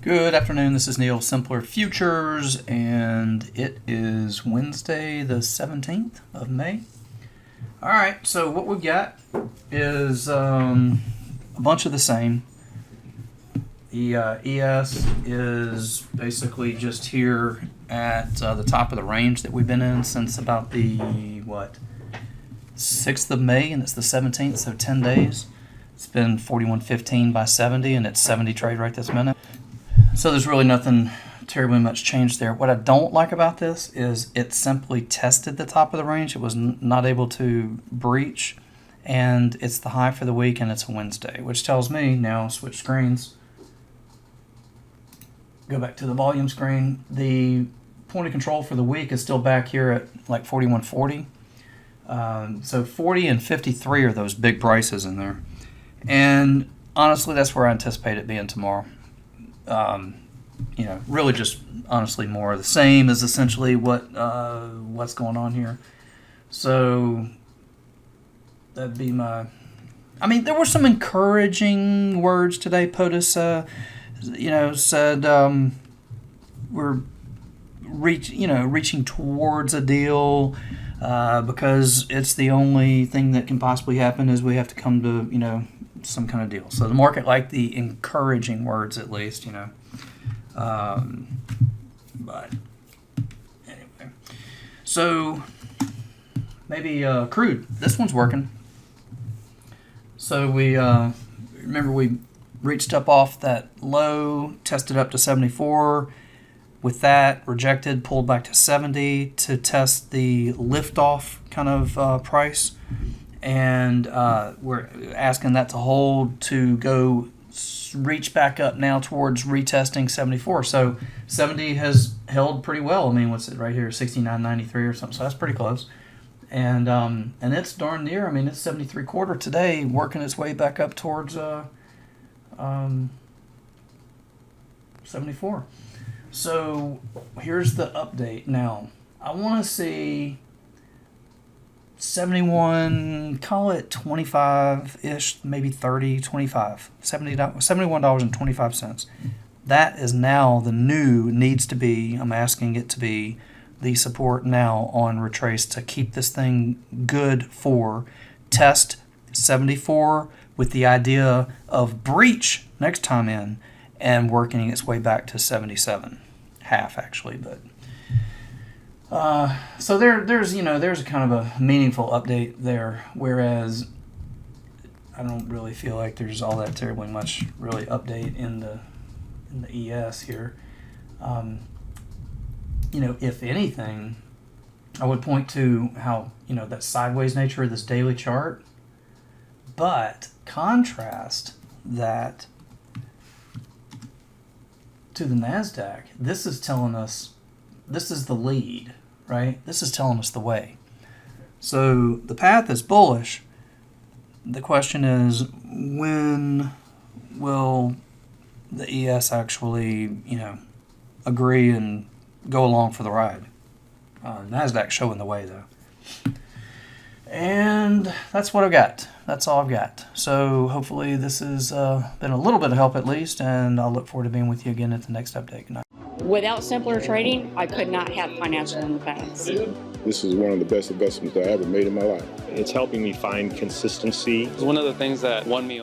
Good afternoon, this is Neil, Simpler Futures, and it is Wednesday the 17th of May. Alright, so what we've got is a bunch of the same. The ES is basically just here at the top of the range that we've been in since about the, 6th of May, and it's the 17th, so 10 days. It's been 41.15 by 70, and it's 70 trade right this minute. So there's really nothing terribly much changed there. What I don't like about this is it simply tested the top of the range. It was not able to breach, and it's the high for the week, and it's a Wednesday, which tells me, now switch screens, go back to the volume screen, the point of control for the week is still back here at like 41.40. So 40 and 53 are those big prices in there. And honestly, that's where I anticipate it being tomorrow. Really just honestly more of the same is essentially what's going on here. So that'd be my. I mean, there were some encouraging words today. POTUS, said we're reaching towards a deal because it's the only thing that can possibly happen is we have to come to some kind of deal. So the market liked the encouraging words at least, But anyway, so maybe crude. This one's working. So we remember we reached up off that low, tested up to 74. With that, rejected, pulled back to 70 to test the liftoff kind of price. And we're asking that to hold to go reach back up now towards retesting 74. So 70 has held pretty well. I mean, what's it right here, 69.93 or something. So that's pretty close. And it's darn near. I mean, it's 73.25 today, working its way back up towards 74. So here's the update. Now I want to see 71, call it 25-ish, maybe 30, 25, $71.25. That is now the new needs to be, I'm asking it to be, the support now on retrace to keep this thing good for test 74 with the idea of breach next time in and working its way back to 77, half actually, but. So there's a kind of a meaningful update there, whereas I don't really feel like there's all that terribly much really update in the ES here. If anything, I would point to how that sideways nature of this daily chart, but contrast that to the NASDAQ. This is telling us. This is the lead, right? This is telling us the way. So the path is bullish. The question is, when will the ES actually, agree and go along for the ride? NASDAQ showing the way, though. And that's what I've got. That's all I've got. So hopefully this has been a little bit of help at least, and I'll look forward to being with you again at the next update. Good night. Without Simpler Trading, I could not have financial independence. This is one of the best investments I ever made in my life. It's helping me find consistency. It's one of the things that won me